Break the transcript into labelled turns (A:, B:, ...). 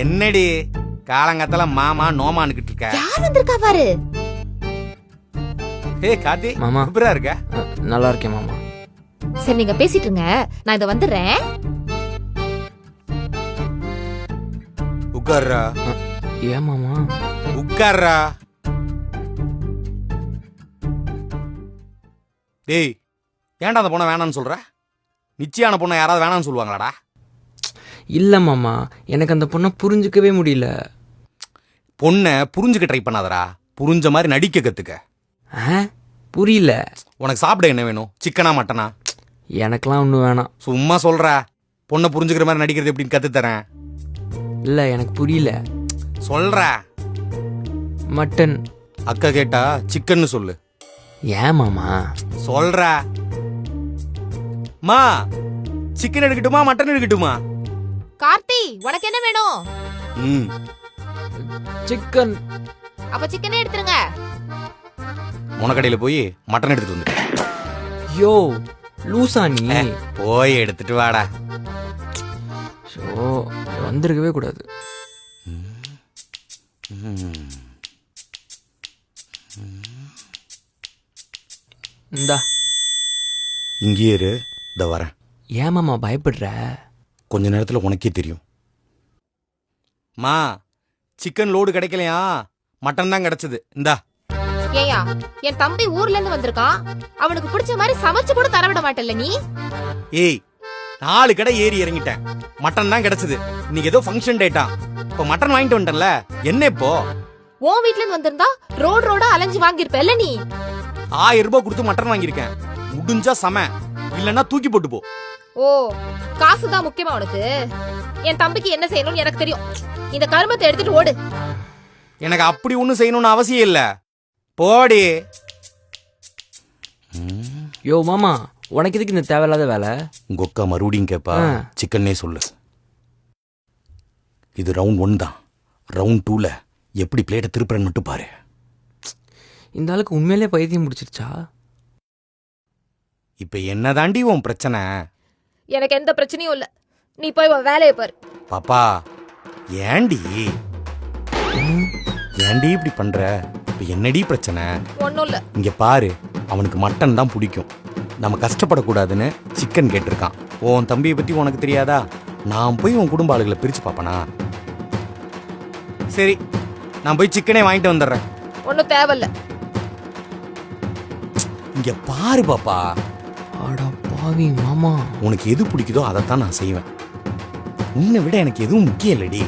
A: என்னடி காலங்கத்துல மாமா நோமானுக்கிட்டு இருக்க?
B: யார் வந்திருக்கா பாரு.
A: ஏய் கார்த்தி,
C: மாமா.
A: எப்படிடா இருக்க?
C: நல்லா இருக்கேன் மாமா.
B: சரி நீங்க பேசிட்டு இருங்க, நான் இத வந்துடுறேன்.
A: உட்கார்றா.
C: ஏன் மாமா?
A: உட்கார்றா. டேய், ஏன்டா அந்த பொண்ணை வேணான்னு சொல்ற? நிச்சயான பொண்ணை யாராவது வேணான்னு சொல்லுவாங்களாடா?
C: இல்லை மாமா, எனக்கு அந்த பொண்ணை புரிஞ்சுக்கவே முடியல.
A: பொண்ணை புரிஞ்சுக்க ட்ரை பண்ணாதடா, புரிஞ்ச மாதிரி நடிக்க கத்துக்க.
C: புரியல.
A: உனக்கு சாப்பிட என்ன வேணும்? சிக்கனா மட்டனா?
C: எனக்கெல்லாம் ஒன்றும் வேணாம்.
A: சும்மா சொல்ற. பொண்ணை புரிஞ்சுக்கிற மாதிரி நடிக்கிறது எப்படின்னு கத்துத்தரேன்.
C: இல்லை எனக்கு புரியல.
A: சொல்ற.
C: மட்டன்.
A: அக்கா கேட்டா சிக்கன்னு சொல்லு.
C: ஏன் மாமா?
A: சொல்ற. மா, சிக்கன் எடுக்கட்டுமா மட்டன் எடுக்கட்டுமா?
B: கார்த்தி, உனக்கு என்ன வேணும்?
A: ம்,
C: சிக்கன்.
B: அப்ப சிக்கனே எடுத்துருங்க.
A: முனக்கடையில போய் மட்டன் எடுத்துட்டு வந்து.
C: யோ லூசா நீ?
A: போய் எடுத்துட்டு வாடா.
C: ஷோ, வந்திருக்கவே கூடாது. இந்தா.
A: இங்கேயே இரு, இத வரேன்.
C: ஏன் மாமா பயப்படுற?
A: கொஞ்ச நேரத்துல உனக்கே தெரியும். மா, சிக்கன் லோடு கிடைக்கலையா, மட்டன் தான் கிடைச்சது. இந்தா.
B: ஏயா, என் தம்பி ஊர்ல இருந்து வந்திருக்கான், அவனுக்கு பிடிச்ச மாதிரி சமைச்சு கூட தரவிட மாட்டல்ல நீ?
A: ஏய், 4 கடை ஏறி இறங்கிட்டேன், மட்டன் தான் கிடைச்சது. இன்னைக்கு ஏதோ ஃபங்க்ஷன் டேட்டா, இப்ப மட்டன் வாங்கிட்டு வந்துட்டேன்ல, என்ன இப்போ?
B: உன் வீட்ல இருந்து வந்திருந்தா ரோடா அலைஞ்சு வாங்கியிருப்பல்ல நீ?
A: 1000 ரூபாய் கொடுத்து மட்டன் வாங்கியிருக்கேன். முடிஞ்சா சம, இல்லன்னா தூக்கி போட்டு போ.
B: ஓ, காசுதான் முக்கியமா உனக்கு? என் தம்பிக்கு என்ன செய்யணும்னு எனக்கு தெரியும். இந்த கருமத்தை எடுத்துட்டு ஓடு.
A: எனக்கு அப்படி ஒண்ணும் செய்யணும்னு அவசியம் இல்ல, போடி.
C: யோ மாமா, உனக்கு எதுக்கு இந்த தேவையில்லாத வேலை?
A: உங்க அக்கா மறுபடியும் கேப்பா. சிக்கன்னே சொல்லு. இது ரவுண்ட் 1 தான். ரவுண்ட் 2ல எப்படி பிளேட்டை திருப்புறன்னு மட்டும் பாரு.
C: இந்த ஆளுக்கு உண்மையிலே பைத்தியம் முடிச்சிருச்சா?
A: இப்ப என்ன தாண்டி உன் பிரச்சனை?
B: எனக்கு எந்த பிரச்சனையும் இல்ல, நீ போய் உன் வேலையை பாரு.
A: பாப்பா, ஏண்டி ஏண்டி இப்படி பண்ற? இப்ப என்னடி பிரச்சனை?
B: ஒண்ணும் இல்ல.
A: இங்க பாரு, அவனுக்கு மட்டன் தான் பிடிக்கும். நம்ம கஷ்டப்படக்கூடாதுன்னு சிக்கன் கேட்டிருக்கான். உன் தம்பியை பத்தி உனக்கு தெரியாதா? நான் போய் உன் குடும்ப ஆளுகளை பிரிச்சு பாப்பனா? சரி, நான் போய் சிக்கனே வாங்கிட்டு வந்துடுறேன்.
B: ஒன்னும் தேவையில்ல.
A: இங்க பாரு பாப்பா.
C: ஆடா பாவி மாமா.
A: உனக்கு எது பிடிக்குதோ அதைத்தான் நான் செய்வேன். உன்னை விட எனக்கு எதுவும் முக்கியம் இல்லடி.